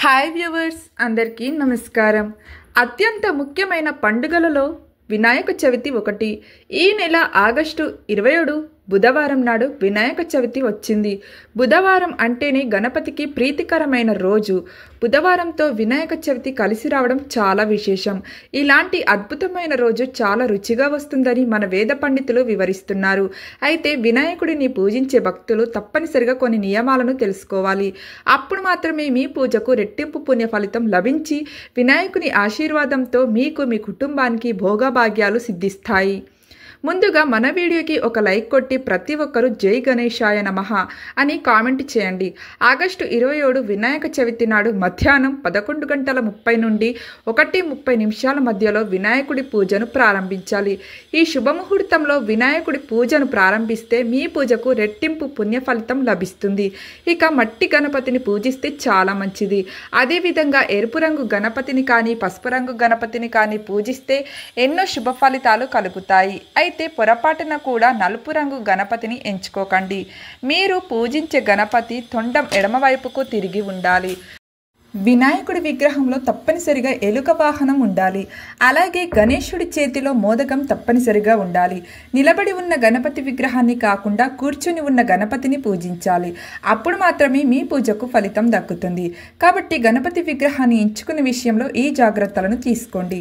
Hi viewers అందరికీ నమస్కారం. అత్యంత ముఖ్యమైన పండుగలలో వినాయక చవితి ఒకటి. ఈ నెల ఆగస్టు 27 బుధవారం నాడు వినాయక చవితి వచ్చింది. బుధవారం అంటేనే గణపతికి ప్రీతికరమైన రోజు. బుధవారంతో వినాయక చవితి కలిసి రావడం చాలా విశేషం. ఇలాంటి అద్భుతమైన రోజు చాలా రుచిగా వస్తుందని మన వేద పండితులు వివరిస్తున్నారు. అయితే వినాయకుడిని పూజించే భక్తులు తప్పనిసరిగా కొన్ని నియమాలను తెలుసుకోవాలి. అప్పుడు మాత్రమే మీ పూజకు రెట్టింపు పుణ్య ఫలితం లభించి వినాయకుని ఆశీర్వాదంతో మీకు మీ కుటుంబానికి భోగభాగ్యాలు సిద్ధిస్తాయి. ముందుగా మన వీడియోకి ఒక లైక్ కొట్టి ప్రతి ఒక్కరూ జై గణేశాయ నమః అని కామెంట్ చేయండి. ఆగస్టు 27 వినాయక చవితి నాడు మధ్యాహ్నం 11:30 నుండి 1:30 మధ్యలో వినాయకుడి పూజను ప్రారంభించాలి. ఈ శుభముహూర్తంలో వినాయకుడి పూజను ప్రారంభిస్తే మీ పూజకు రెట్టింపు పుణ్య ఫలితం లభిస్తుంది. ఇక మట్టి గణపతిని పూజిస్తే చాలా మంచిది. అదేవిధంగా ఎరుపు రంగు గణపతిని కానీ పసుపు రంగు గణపతిని కానీ పూజిస్తే ఎన్నో శుభ ఫలితాలు కలుగుతాయి. అయితే పొరపాటున కూడా నలుపు రంగు గణపతిని ఎంచుకోకండి. మీరు పూజించే గణపతి తొండం ఎడమవైపుకు తిరిగి ఉండాలి. వినాయకుడి విగ్రహంలో తప్పనిసరిగా ఎలుక వాహనం ఉండాలి. అలాగే గణేశుడి చేతిలో మోదకం తప్పనిసరిగా ఉండాలి. నిలబడి ఉన్న గణపతి విగ్రహాన్ని కాకుండా కూర్చుని ఉన్న గణపతిని పూజించాలి. అప్పుడు మాత్రమే మీ పూజకు ఫలితం దక్కుతుంది. కాబట్టి గణపతి విగ్రహాన్ని ఎంచుకునే విషయంలో ఈ జాగ్రత్తలను తీసుకోండి.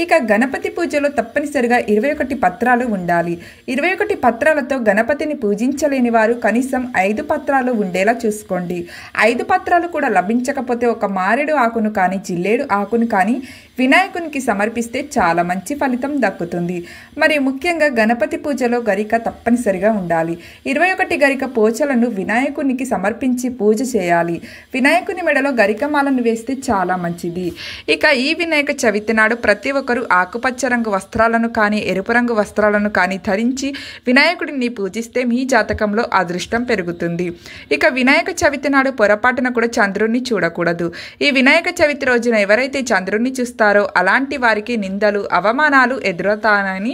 ఇక గణపతి పూజలో తప్పనిసరిగా 21 పత్రాలు ఉండాలి. 21 పత్రాలతో గణపతిని పూజించలేని వారు కనీసం 5 పత్రాలు ఉండేలా చూసుకోండి. 5 పత్రాలు కూడా లభించకపోతే ఒక మారేడు ఆకును కానీ జిల్లేడు ఆకును కానీ వినాయకునికి సమర్పిస్తే చాలా మంచి ఫలితం దక్కుతుంది. మరి ముఖ్యంగా గణపతి పూజలో గరిక తప్పనిసరిగా ఉండాలి. 21 గరిక పోచలను వినాయకునికి సమర్పించి పూజ చేయాలి. వినాయకుని మెడలో గరికమాలను వేస్తే చాలా మంచిది. ఇక ఈ వినాయక చవితి నాడు ప్రతి ఒక్కరూ ఆకుపచ్చ రంగు వస్త్రాలను కానీ ఎరుపు రంగు వస్త్రాలను కానీ ధరించి వినాయకుడిని పూజిస్తే మీ జాతకంలో అదృష్టం పెరుగుతుంది. ఇక వినాయక చవితి నాడు పొరపాటున కూడా చంద్రుడిని చూడకూడదు. ఈ వినాయక చవితి రోజున ఎవరైతే చంద్రుడిని చూస్తారో అలాంటి వారికి నిందలు అవమానాలు ఎదురవుతాయని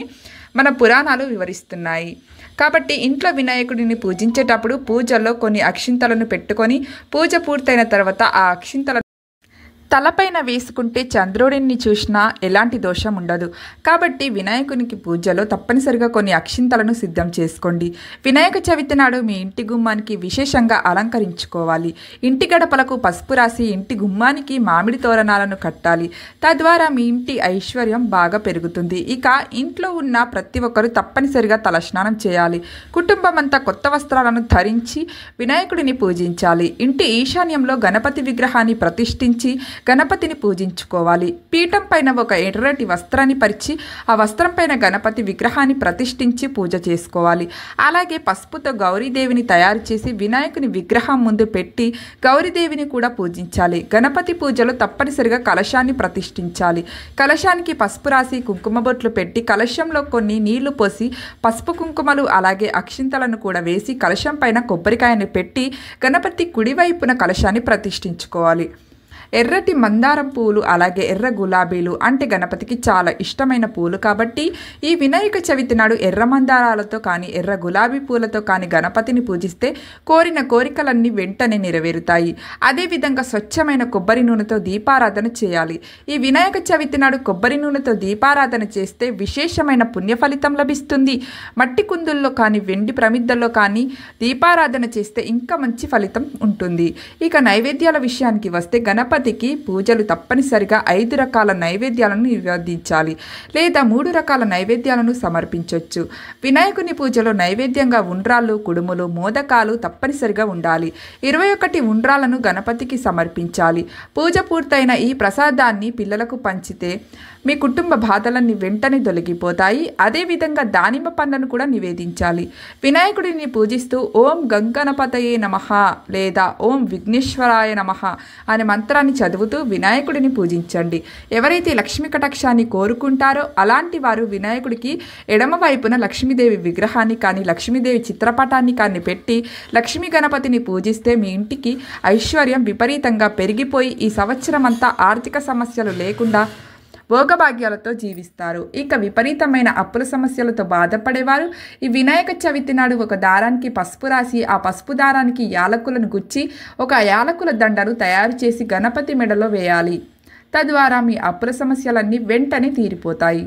మన పురాణాలు వివరిస్తున్నాయి. కాబట్టి ఇంట్లో వినాయకుడిని పూజించేటప్పుడు పూజల్లో కొన్ని అక్షింతలను పెట్టుకొని పూజ పూర్తయిన తర్వాత ఆ అక్షింతలను తలపైన వేసుకుంటే చంద్రుడిని చూసినా ఎలాంటి దోషం ఉండదు. కాబట్టి వినాయకునికి పూజలో తప్పనిసరిగా కొన్ని అక్షింతలను సిద్ధం చేసుకోండి. వినాయక చవితి నాడు మీ ఇంటి గుమ్మానికి విశేషంగా అలంకరించుకోవాలి. ఇంటి గడపలకు పసుపు రాసి ఇంటి గుమ్మానికి మామిడి తోరణాలను కట్టాలి. తద్వారా మీ ఇంటి ఐశ్వర్యం బాగా పెరుగుతుంది. ఇక ఇంట్లో ఉన్న ప్రతి ఒక్కరూ తప్పనిసరిగా తలస్నానం చేయాలి. కుటుంబం అంతా కొత్త వస్త్రాలను ధరించి వినాయకుడిని పూజించాలి. ఇంటి ఈశాన్యంలో గణపతి విగ్రహాన్ని ప్రతిష్ఠించి గణపతిని పూజించుకోవాలి. పీఠం పైన ఒక ఎర్రటి వస్త్రాన్ని పరిచి ఆ వస్త్రం పైన గణపతి విగ్రహాన్ని ప్రతిష్ఠించి పూజ చేసుకోవాలి. అలాగే పసుపుతో గౌరీదేవిని తయారు చేసి వినాయకుని విగ్రహం ముందు పెట్టి గౌరీదేవిని కూడా పూజించాలి. గణపతి పూజలో తప్పనిసరిగా కలశాన్ని ప్రతిష్ఠించాలి. కలశానికి పసుపు రాసి కుంకుమ బొట్లు పెట్టి కలశంలో కొన్ని నీళ్లు పోసి పసుపు కుంకుమలు అలాగే అక్షింతలను కూడా వేసి కలశం పైన కొబ్బరికాయను పెట్టి గణపతి కుడివైపున కలశాన్ని ప్రతిష్ఠించుకోవాలి. ఎర్రటి మందారం పూలు అలాగే ఎర్ర గులాబీలు అంటే గణపతికి చాలా ఇష్టమైన పూలు కాబట్టి ఈ వినాయక చవితి నాడు ఎర్ర మందారాలతో కానీ ఎర్ర గులాబీ పూలతో కానీ గణపతిని పూజిస్తే కోరిన కోరికలన్నీ వెంటనే నెరవేరుతాయి. అదేవిధంగా స్వచ్ఛమైన కొబ్బరి నూనెతో దీపారాధన చేయాలి. ఈ వినాయక చవితి నాడు కొబ్బరి నూనెతో దీపారాధన చేస్తే విశేషమైన పుణ్య ఫలితం లభిస్తుంది. మట్టి కుందుల్లో కానీ వెండి ప్రమిద్దల్లో కానీ దీపారాధన చేస్తే ఇంకా మంచి ఫలితం ఉంటుంది. ఇక నైవేద్యాల విషయానికి వస్తే గణపతికి పూజలు తప్పనిసరిగా 5 రకాల నైవేద్యాలను నివేదించాలి లేదా 3 రకాల నైవేద్యాలను సమర్పించవచ్చు. వినాయకుని పూజలో నైవేద్యంగా ఉండ్రాళ్ళు కుడుములు మోదకాలు తప్పనిసరిగా ఉండాలి. 21 ఉండ్రాలను గణపతికి సమర్పించాలి. పూజ పూర్తయిన ఈ ప్రసాదాన్ని పిల్లలకు పంచితే మీ కుటుంబ బాధలన్నీ వెంటనే తొలగిపోతాయి. అదేవిధంగా దానిమ్మ పండ్లను కూడా నివేదించాలి. వినాయకుడిని పూజిస్తూ ఓం గంగణపతయే నమః లేదా ఓం విఘ్నేశ్వరాయ నమః అనే మంత్రాన్ని చదువుతూ వినాయకుడిని పూజించండి. ఎవరైతే లక్ష్మీ కటాక్షాన్ని కోరుకుంటారో అలాంటి వారు వినాయకుడికి ఎడమ వైపున లక్ష్మీదేవి విగ్రహాన్ని కానీ లక్ష్మీదేవి చిత్రపటాన్ని కానీ పెట్టి లక్ష్మీ గణపతిని పూజిస్తే మీ ఇంటికి ఐశ్వర్యం విపరీతంగా పెరిగిపోయి ఈ సంవత్సరం అంతా ఆర్థిక సమస్యలు లేకుండా భోగభాగ్యాలతో జీవిస్తారు. ఇక విపరీతమైన అప్పుల సమస్యలతో బాధపడేవారు ఈ వినాయక చవితి నాడు ఒక దారానికి పసుపు రాసి ఆ పసుపు దారానికి యాలకులను గుచ్చి ఒక యాలకుల దండను తయారు చేసి గణపతి మెడలో వేయాలి. తద్వారా మీ అప్పుల సమస్యలన్నీ వెంటనే తీరిపోతాయి.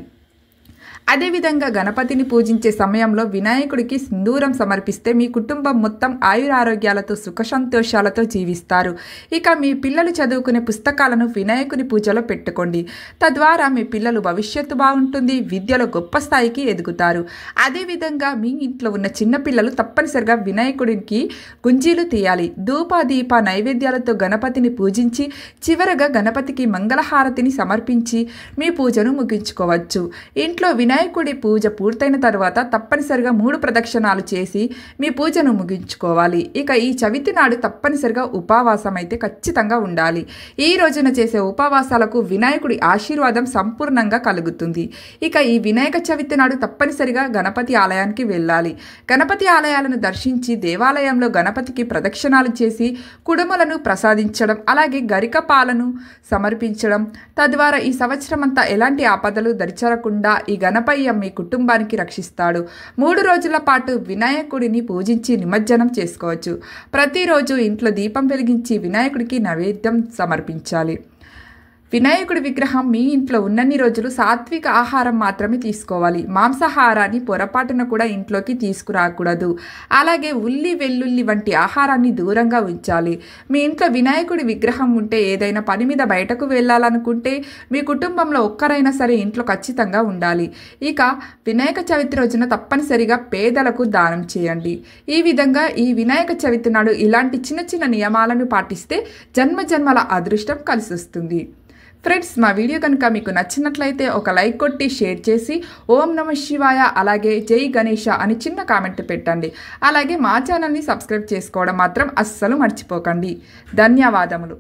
అదేవిధంగా గణపతిని పూజించే సమయంలో వినాయకుడికి సింధూరం సమర్పిస్తే మీ కుటుంబం మొత్తం ఆయురారోగ్యాలతో సుఖ సంతోషాలతో జీవిస్తారు. ఇక మీ పిల్లలు చదువుకునే పుస్తకాలను వినాయకుని పూజలో పెట్టుకోండి. తద్వారా మీ పిల్లలు భవిష్యత్తు బాగుంటుంది, విద్యలో గొప్ప స్థాయికి ఎదుగుతారు. అదేవిధంగా మీ ఇంట్లో ఉన్న చిన్నపిల్లలు తప్పనిసరిగా వినాయకుడికి గుంజీలు తీయాలి. ధూప దీప నైవేద్యాలతో గణపతిని పూజించి చివరగా గణపతికి మంగళహారతిని సమర్పించి మీ పూజను ముగించుకోవచ్చు. ఇంట్లో వినాయకుడి పూజ పూర్తయిన తర్వాత తప్పనిసరిగా 3 ప్రదక్షిణాలు చేసి మీ పూజను ముగించుకోవాలి. ఇక ఈ చవితి నాడు తప్పనిసరిగా ఉపవాసం అయితే ఖచ్చితంగా ఉండాలి. ఈ రోజున చేసే ఉపవాసాలకు వినాయకుడి ఆశీర్వాదం సంపూర్ణంగా కలుగుతుంది. ఇక ఈ వినాయక చవితి నాడు తప్పనిసరిగా గణపతి ఆలయానికి వెళ్ళాలి. గణపతి ఆలయాలను దర్శించి దేవాలయంలో గణపతికి ప్రదక్షిణాలు చేసి కుడుములను ప్రసాదించడం, అలాగే గరిక పాలను సమర్పించడం, తద్వారా ఈ సంవత్సరం అంతా ఎలాంటి ఆపదలు దరిచేరకుండా ఈ గణపయ్య మీ కుటుంబానికి రక్షిస్తాడు. 3 రోజుల పాటు వినాయకుడిని పూజించి నిమజ్జనం చేసుకోవచ్చు. ప్రతిరోజు ఇంట్లో దీపం వెలిగించి వినాయకుడికి నైవేద్యం సమర్పించాలి. వినాయకుడి విగ్రహం మీ ఇంట్లో ఉన్నన్ని రోజులు సాత్విక ఆహారం మాత్రమే తీసుకోవాలి. మాంసాహారాన్ని పొరపాటున కూడా ఇంట్లోకి తీసుకురాకూడదు. అలాగే ఉల్లి వెల్లుల్లి వంటి ఆహారాన్ని దూరంగా ఉంచాలి. మీ ఇంట్లో వినాయకుడి విగ్రహం ఉంటే ఏదైనా పని మీద బయటకు వెళ్ళాలనుకుంటే మీ కుటుంబంలో ఒక్కరైనా సరే ఇంట్లో ఖచ్చితంగా ఉండాలి. ఇక వినాయక చవితి రోజున తప్పనిసరిగా పేదలకు దానం చేయండి. ఈ విధంగా ఈ వినాయక చవితి నాడు ఇలాంటి చిన్న చిన్న నియమాలను పాటిస్తే జన్మజన్మల అదృష్టం కలిసి వస్తుంది. ఫ్రెండ్స్, మా వీడియో కనుక మీకు నచ్చినట్లయితే ఒక లైక్ కొట్టి షేర్ చేసి ఓం నమ శివాయ అలాగే జై గణేష అని చిన్న కామెంట్ పెట్టండి. అలాగే మా ఛానల్ని సబ్స్క్రైబ్ చేసుకోవడం మాత్రం అస్సలు మర్చిపోకండి. ధన్యవాదములు.